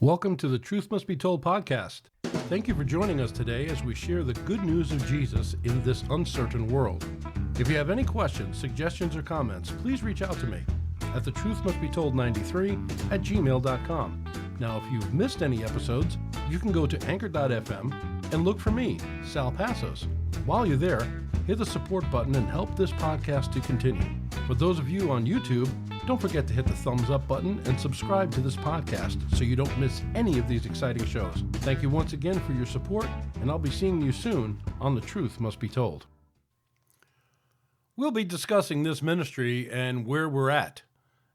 Welcome to the Truth Must Be Told podcast. Thank you for joining us today as we share the good news of Jesus in this uncertain world. If you have any questions, suggestions, or comments, please reach out to me at thetruthmustbetold93@gmail.com. Now, if you've missed any episodes, you can go to anchor.fm and look for me, Sal Passos. While you're there, hit the support button and help this podcast to continue. For those of you on YouTube, don't forget to hit the thumbs up button and subscribe to this podcast so you don't miss any of these exciting shows. Thank you once again for your support, and I'll be seeing you soon on The Truth Must Be Told. We'll be discussing this ministry and where we're at,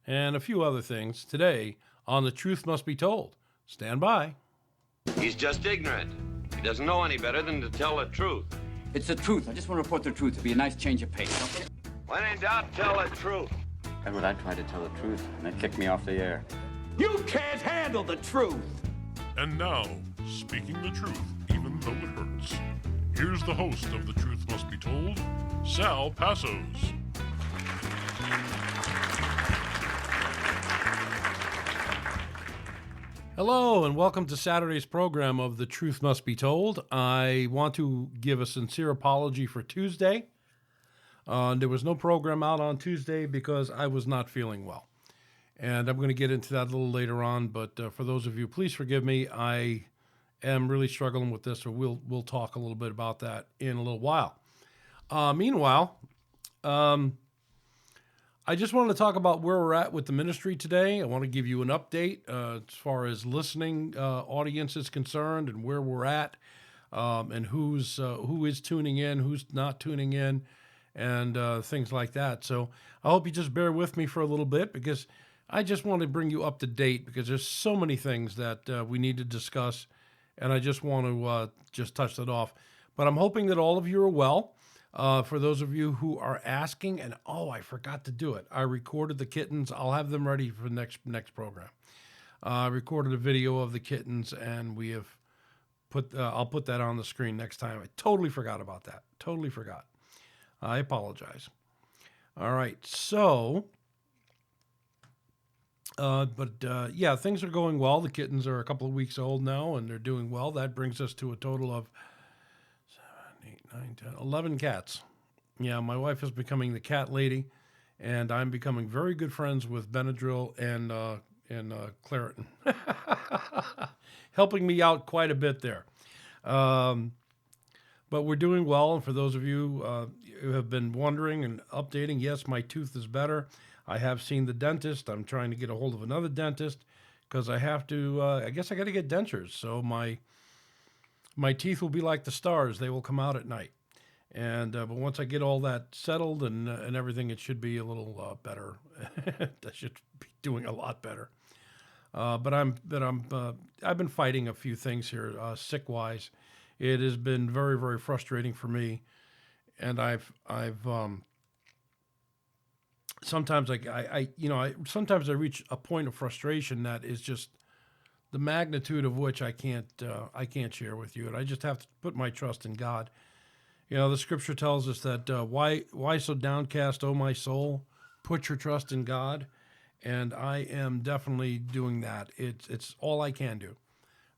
and a few other things today on The Truth Must Be Told. Stand by. He's just ignorant. He doesn't know any better than to tell the truth. It's the truth. I just want to report the truth. It'll be a nice change of pace, okay? When in doubt, tell the truth. Edward, I tried to tell the truth, and they kicked me off the air. You can't handle the truth! And now, speaking the truth, even though it hurts, here's the host of The Truth Must Be Told, Sal Passos. Hello, and welcome to Saturday's program of The Truth Must Be Told. I want to give a sincere apology for Tuesday. There was no program out on Tuesday because I was not feeling well. And I'm going to get into that a little later on, but for those of you, please forgive me. I am really struggling with this, so we'll talk a little bit about that in a little while. Meanwhile, I just wanted to talk about where we're at with the ministry today. I want to give you an update as far as listening audience is concerned and where we're at, and who is tuning in, who's not tuning in, and things like that. So I hope you just bear with me for a little bit because I just want to bring you up to date because there's so many things that we need to discuss, and I just want to just touch that off. But I'm hoping that all of you are well. For those of you who are asking, and I forgot to do it. I recorded the kittens. I'll have them ready for the next program. I recorded a video of the kittens, and we have I'll put that on the screen next time. I totally forgot about that. Totally forgot. I apologize. All right, so, yeah, things are going well. The kittens are a couple of weeks old now, and they're doing well. That brings us to a total of 7, 8, 9, 10, 11 cats. Yeah, my wife is becoming the cat lady, and I'm becoming very good friends with Benadryl and Claritin, helping me out quite a bit there. But we're doing well, and for those of you who have been wondering and updating, yes, my tooth is better. I have seen the dentist. I'm trying to get a hold of another dentist because I have to, I guess I got to get dentures. So my teeth will be like the stars. They will come out at night. And but once I get all that settled and everything, it should be a little better. I should be doing a lot better. But I've been fighting a few things here, sick-wise. It has been very, very frustrating for me, and sometimes sometimes I reach a point of frustration that is just the magnitude of which I can't share with you, and I just have to put my trust in God. You know, the Scripture tells us that why so downcast, O my soul? Put your trust in God, and I am definitely doing that. It's all I can do.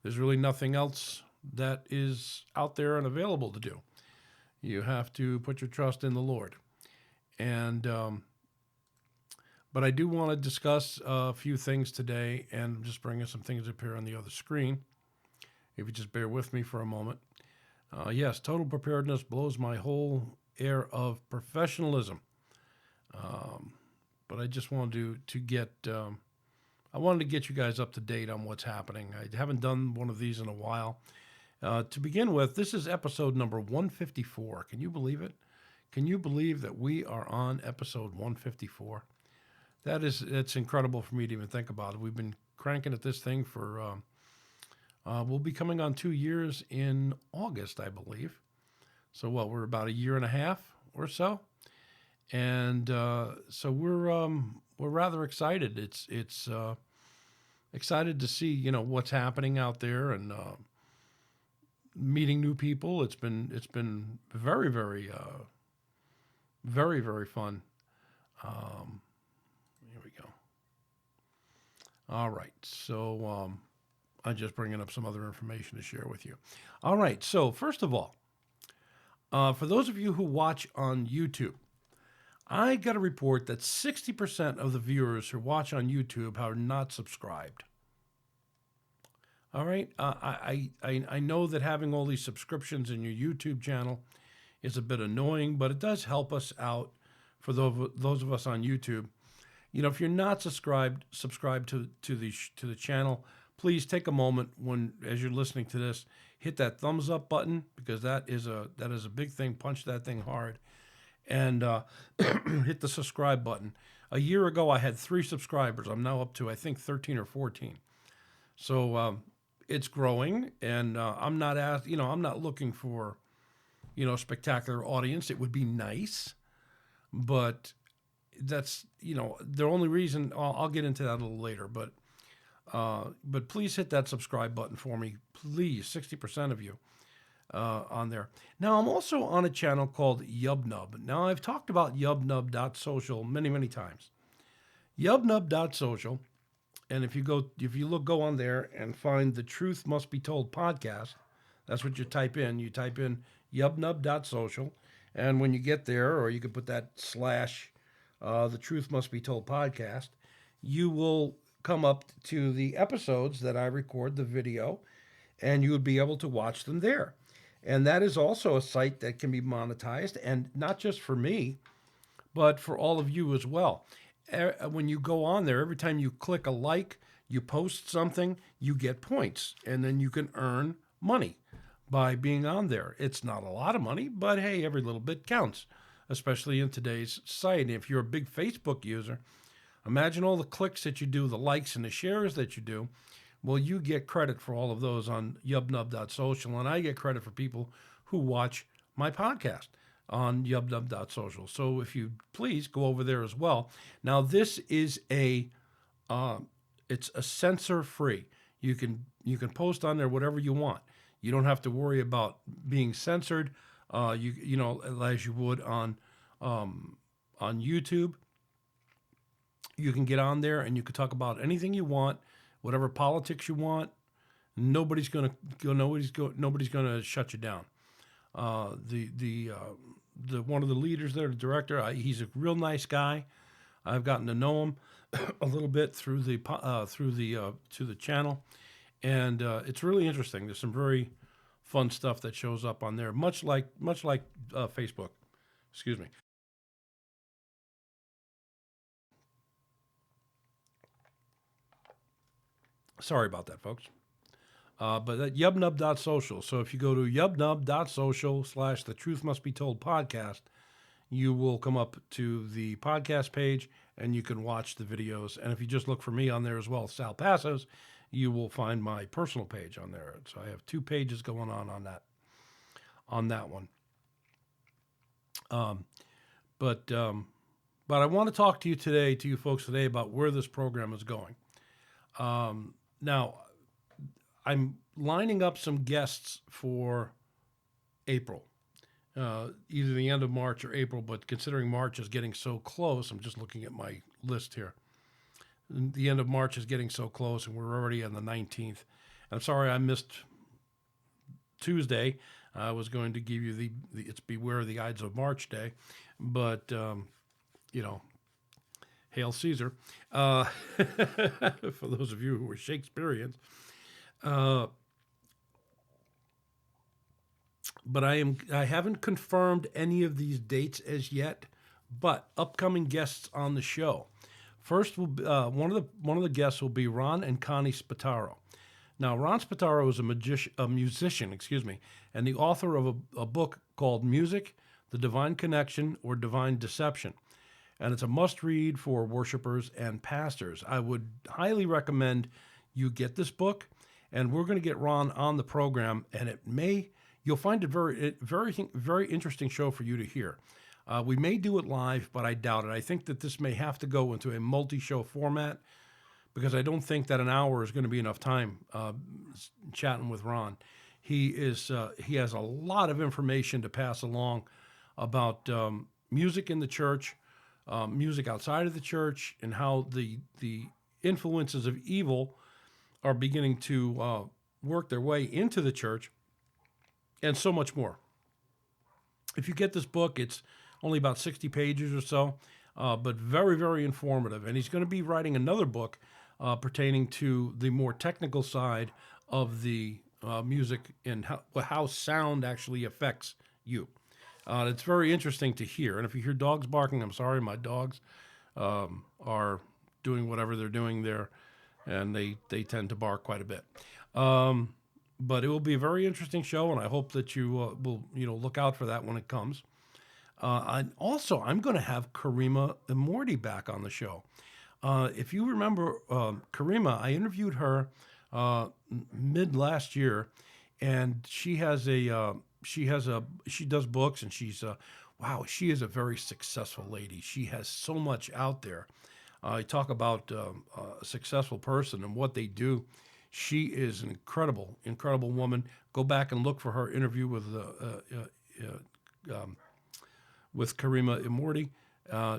There's really nothing else that is out there and available to do. You have to put your trust in the Lord. And but I do want to discuss a few things today and just bring some things up here on the other screen. If you just bear with me for a moment. Yes, total preparedness blows my whole air of professionalism. But I just wanted to get I wanted to get you guys up to date on what's happening. I haven't done one of these in a while. To begin with, this is episode number 154. Can you believe it? Can you believe that we are on episode 154? It's incredible for me to even think about it. We've been cranking at this thing for, we'll be coming on 2 years in August, I believe. So we're about a year and a half or so. And so we're rather excited. It's excited to see, what's happening out there and meeting new people. It's been very, very, very, very fun. Here we go. All right. So I'm just bringing up some other information to share with you. All right. So first of all, for those of you who watch on YouTube, I got a report that 60% of the viewers who watch on YouTube are not subscribed. All right. I know that having all these subscriptions in your YouTube channel is a bit annoying, but it does help us out for those of us on YouTube. You know, if you're not subscribed to the channel, please take a moment as you're listening to this, hit that thumbs up button, because that is a big thing. Punch that thing hard, and hit the subscribe button. A year ago, I had 3 subscribers. I'm now up to, I think, 13 or 14. So it's growing, and I'm not looking for, spectacular audience. It would be nice, but that's, the only reason. I'll get into that a little later, but please hit that subscribe button for me, please. 60% of you on there. Now, I'm also on a channel called Yubnub. Now, I've talked about yubnub.social many, many times. Yubnub.social, and if you go on there and find the Truth Must Be Told podcast, that's what you type in. You type in yubnub.social, and when you get there, or you can put that / the Truth Must Be Told podcast, you will come up to the episodes that I record, the video, and you would be able to watch them there. And that is also a site that can be monetized, and not just for me, but for all of you as well. When you go on there, every time you click a like, you post something, you get points, and then you can earn money by being on there. It's not a lot of money, but hey, every little bit counts, especially in today's society. If you're a big Facebook user, imagine all the clicks that you do, the likes and the shares that you do. Well, you get credit for all of those on yubnub.social, and I get credit for people who watch my podcast on yubnub.social. So if you please go over there as well. Now, this is it's a censor-free. You can post on there whatever you want. You don't have to worry about being censored. As you would on YouTube. You can get on there and you can talk about anything you want, whatever politics you want. Nobody's gonna shut you down. The one of the leaders there, the director, he's a real nice guy. I've gotten to know him a little bit through the channel, and it's really interesting. There's some very fun stuff that shows up on there, much like Facebook. Excuse me. Sorry about that, folks. But at yubnub.social. So if you go to yubnub.social / the Truth Must Be Told podcast, you will come up to the podcast page and you can watch the videos. And if you just look for me on there as well, Sal Passos, you will find my personal page on there. So I have 2 pages going on that one. But I want to talk to you folks today about where this program is going. Now, I'm lining up some guests for April, either the end of March or April, but considering March is getting so close, I'm just looking at my list here. The end of March is getting so close, and we're already on the 19th. I'm sorry I missed Tuesday. I was going to give you it's Beware the Ides of March Day, but, Hail Caesar, for those of you who were Shakespeareans. But I haven't confirmed any of these dates as yet, but upcoming guests on the show. First, one of the guests will be Ron and Connie Spataro. Now, Ron Spataro is a musician, and the author of a book called Music, The Divine Connection or Divine Deception. And it's a must-read for worshipers and pastors. I would highly recommend you get this book, and we're going to get Ron on the program, and you'll find it very, very interesting show for you to hear. We may do it live, but I doubt it. I think that this may have to go into a multi-show format, because I don't think that an hour is going to be enough time chatting with Ron. He has a lot of information to pass along about music in the church, music outside of the church, and how the influences of evil are beginning to work their way into the church, and so much more. If you get this book, it's only about 60 pages or so, but very, very informative. And he's going to be writing another book pertaining to the more technical side of the music and how sound actually affects you. It's very interesting to hear. And if you hear dogs barking, I'm sorry, my dogs are doing whatever they're doing there, and they tend to bark quite a bit. But it will be a very interesting show, and I hope that you will look out for that when it comes. And also, I'm going to have Karima and Morty back on the show. If you remember Karima, I interviewed her mid last year, and she does books, and she is a very successful lady. She has so much out there. I talk about a successful person and what they do. She is an incredible, incredible woman. Go back and look for her interview with Karima and Morty.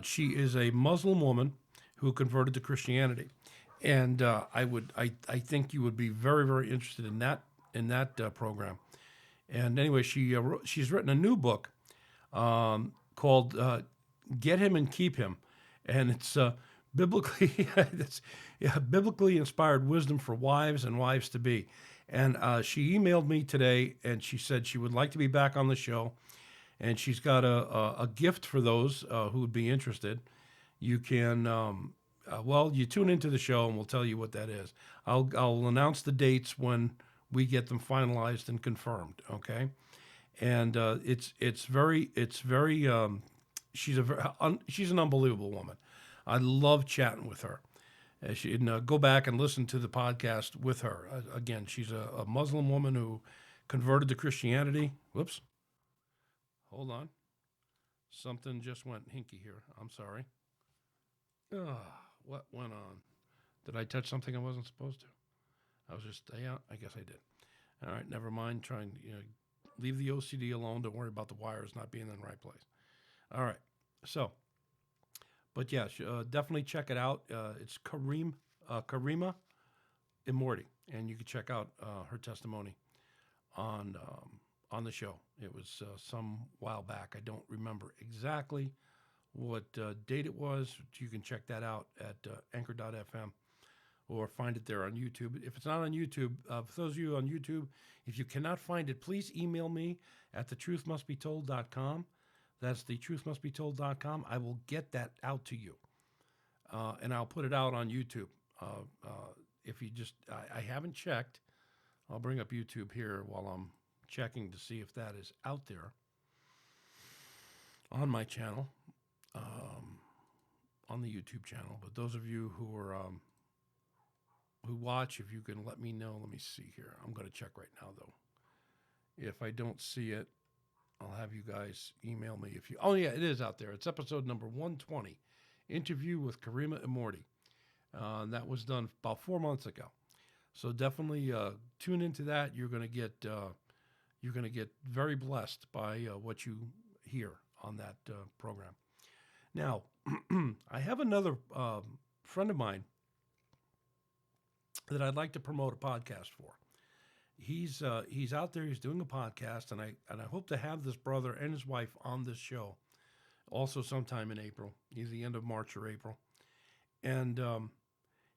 She is a Muslim woman who converted to Christianity, and I think you would be very, very interested in that program. And anyway, she's written a new book called "Get Him and Keep Him," and it's biblically biblically inspired wisdom for wives and wives to be. And she emailed me today, and she said she would like to be back on the show. And she's got a gift for those who would be interested. You can, you tune into the show and we'll tell you what that is. I'll announce the dates when we get them finalized and confirmed. Okay, and she's an unbelievable woman. I love chatting with her. Go back and listen to the podcast with her. Again, she's a Muslim woman who converted to Christianity. Whoops. Hold on. Something just went hinky here. I'm sorry. What went on? Did I touch something I wasn't supposed to? I guess I did. All right, never mind. Leave the OCD alone. Don't worry about the wires not being in the right place. All right. So, but yeah, definitely check it out. It's Karima and Morty, and you can check out her testimony on the show. It was some while back. I don't remember exactly what date it was. You can check that out at anchor.fm or find it there on YouTube. If it's not on YouTube, for those of you on YouTube, if you cannot find it, please email me at thetruthmustbetold.com. That's thetruthmustbetold.com. I will get that out to you, and I'll put it out on YouTube. If you I haven't checked. I'll bring up YouTube here while I'm checking to see if that is out there on my channel, on the YouTube channel. But those of you who are who watch, if you can let me know. Let me see here. I'm going to check right now, though. If I don't see it, I'll have you guys email me. Oh yeah, it is out there. It's episode number 120, interview with Karima and Morty. That was done about 4 months ago. So definitely tune into that. You're going to get very blessed by what you hear on that program. Now, I have another friend of mine that I'd like to promote a podcast for. He's out there. He's doing a podcast, and I hope to have this brother and his wife on this show, also sometime in April, either the end of March or April, and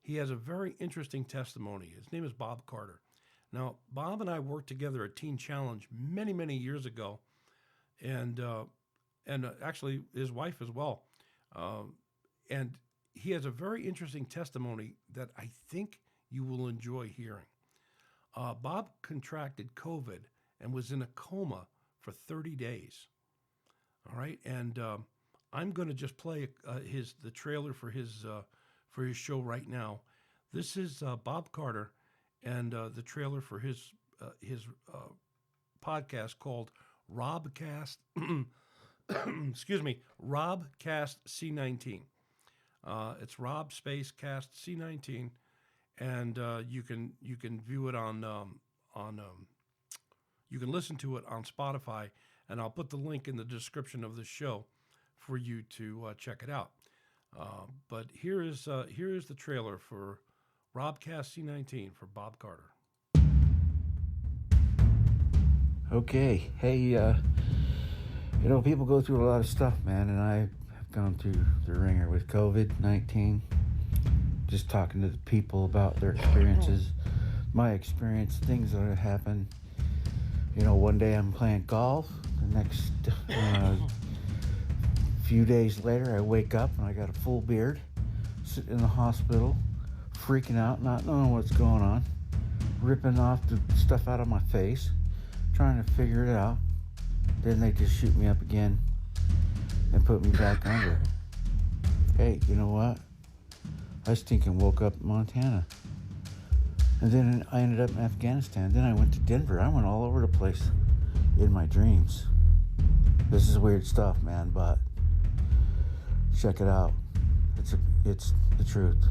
he has a very interesting testimony. His name is Bob Carter. Now, Bob and I worked together at Teen Challenge many, many years ago, and actually his wife as well. And he has a very interesting testimony that I think you will enjoy hearing. Bob contracted COVID and was in a coma for 30 days. All right, and I'm going to just play the trailer for his show right now. This is Bob Carter and the trailer for his podcast called Robcast. Excuse me, Robcast C19. It's Rob space Cast C19, and you can view it on you can listen to it on Spotify, and I'll put the link in the description of the show for you to check it out. But here is the trailer for Robcast C19 for Bob Carter. Okay. Hey, people go through a lot of stuff, man, and I have gone through the ringer with COVID-19. Just talking to the people about their experiences, my experience, things that have happened. One day I'm playing golf. The next few days later, I wake up and I got a full beard, sitting in the hospital, freaking out, not knowing what's going on, ripping off the stuff out of my face, trying to figure it out. Then they just shoot me up again and put me back under. Hey, you know what? I stinking woke up in Montana. And then I ended up in Afghanistan. Then I went to Denver. I went all over the place in my dreams. This is weird stuff, man, but check it out. It's the truth.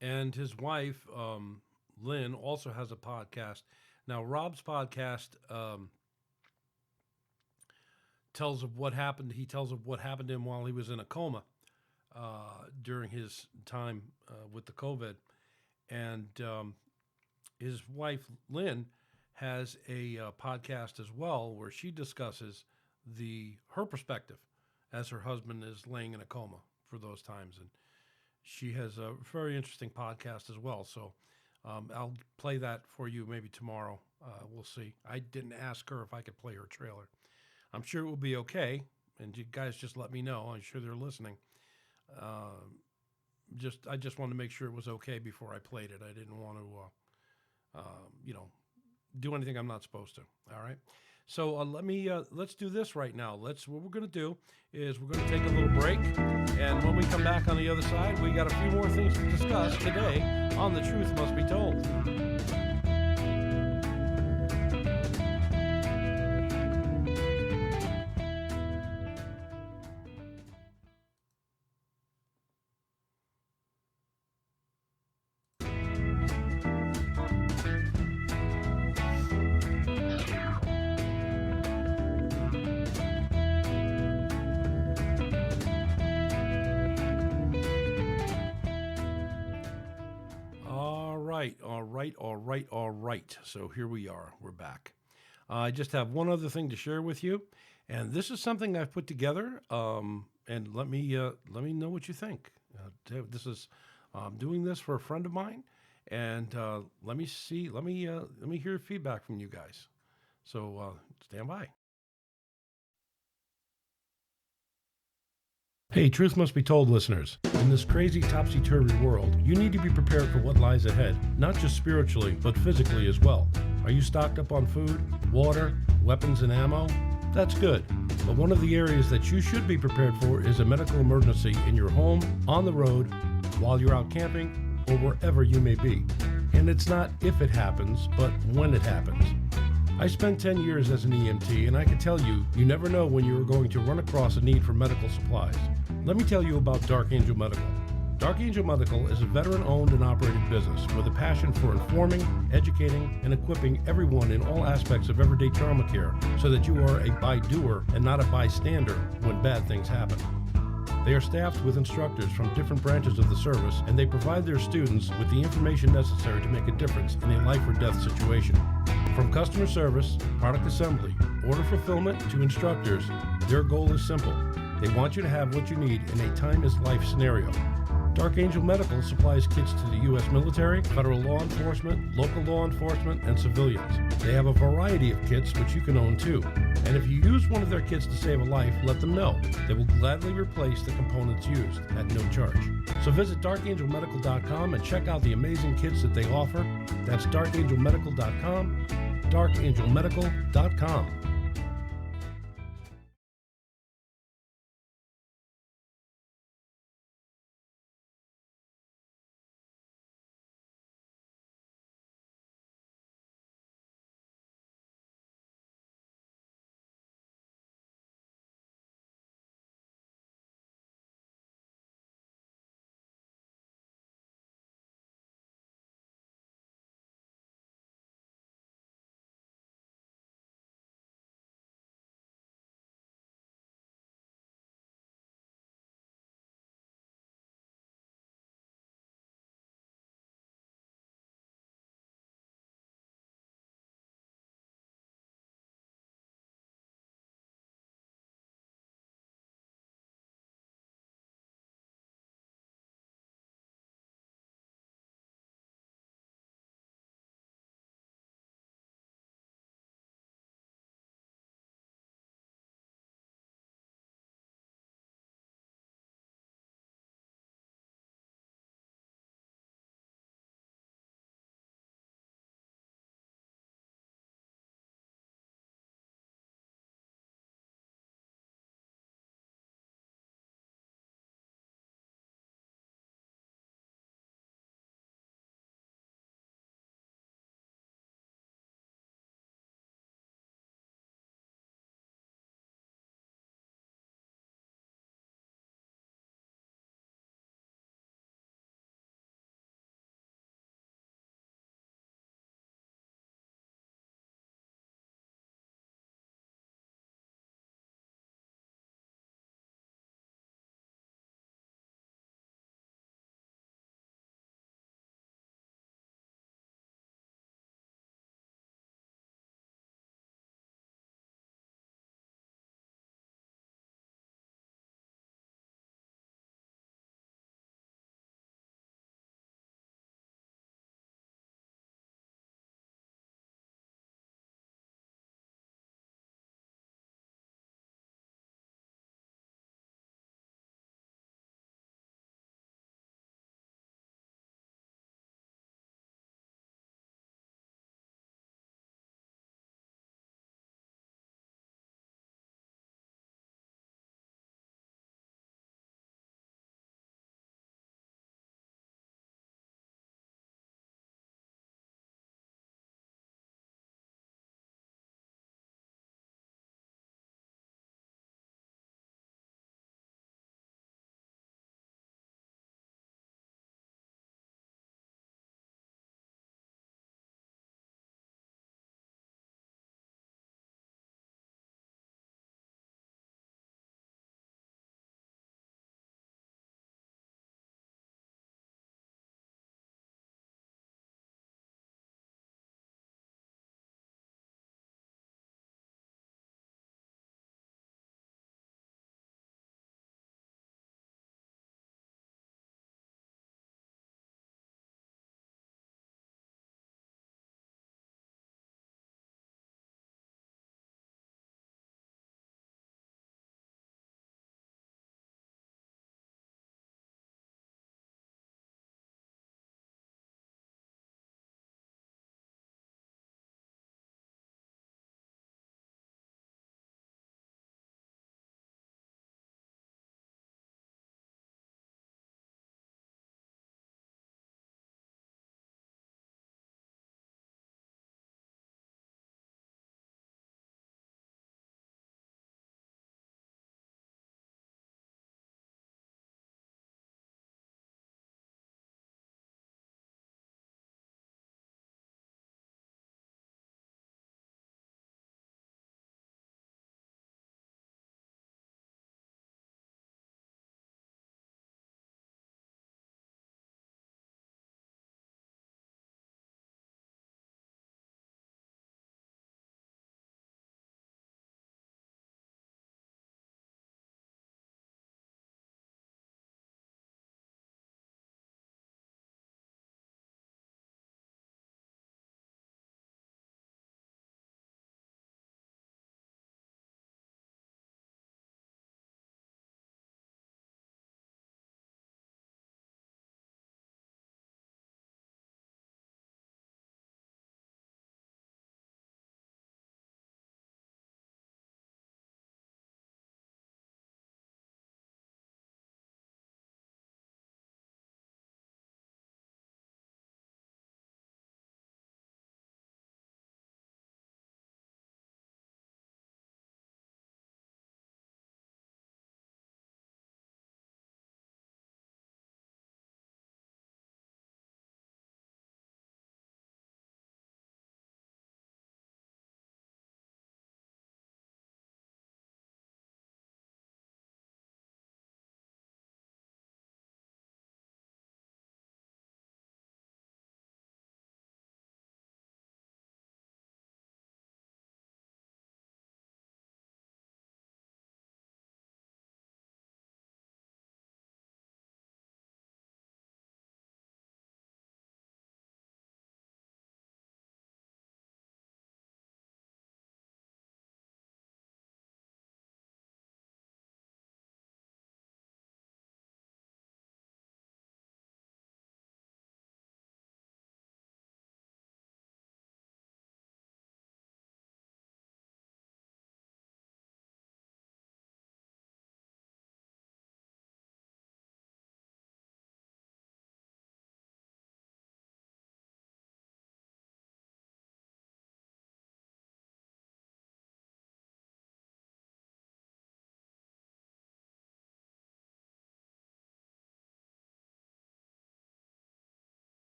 And his wife, Lynn, also has a podcast. Now, Rob's podcast tells of what happened. He tells of what happened to him while he was in a coma during his time with the COVID. And his wife, Lynn, has a podcast as well where she discusses her perspective as her husband is laying in a coma for those times. And she has a very interesting podcast as well. So I'll play that for you maybe tomorrow. We'll see. I didn't ask her if I could play her trailer. I'm sure it will be okay. And you guys just let me know. I'm sure they're listening. I just wanted to make sure it was okay before I played it. I didn't want to, do anything I'm not supposed to. All right. So let's do this right now. What we're going to do is we're going to take a little break. And when we come back on the other side, we got a few more things to discuss today on The Truth Must Be Told. All right. So here we are. We're back. I just have one other thing to share with you, and this is something I've put together. And let me know what you think. This is doing this for a friend of mine, and let me hear feedback from you guys. So stand by. Hey, Truth Must Be Told listeners. In this crazy topsy-turvy world, you need to be prepared for what lies ahead, not just spiritually, but physically as well. Are you stocked up on food, water, weapons, and ammo? That's good. But one of the areas that you should be prepared for is a medical emergency in your home, on the road, while you're out camping, or wherever you may be. And it's not if it happens, but when it happens. I spent 10 years as an EMT, and I can tell you, you never know when you are going to run across a need for medical supplies. Let me tell you about Dark Angel Medical. Dark Angel Medical is a veteran-owned and operated business with a passion for informing, educating, and equipping everyone in all aspects of everyday trauma care so that you are a by-doer and not a bystander when bad things happen. They are staffed with instructors from different branches of the service, and they provide their students with the information necessary to make a difference in a life or death situation. From customer service, product assembly, order fulfillment to instructors, their goal is simple. They want you to have what you need in a time-is-life scenario. Dark Angel Medical supplies kits to the U.S. military, federal law enforcement, local law enforcement, and civilians. They have a variety of kits which you can own too. And if you use one of their kits to save a life, let them know. They will gladly replace the components used at no charge. So visit darkangelmedical.com and check out the amazing kits that they offer. That's darkangelmedical.com, darkangelmedical.com.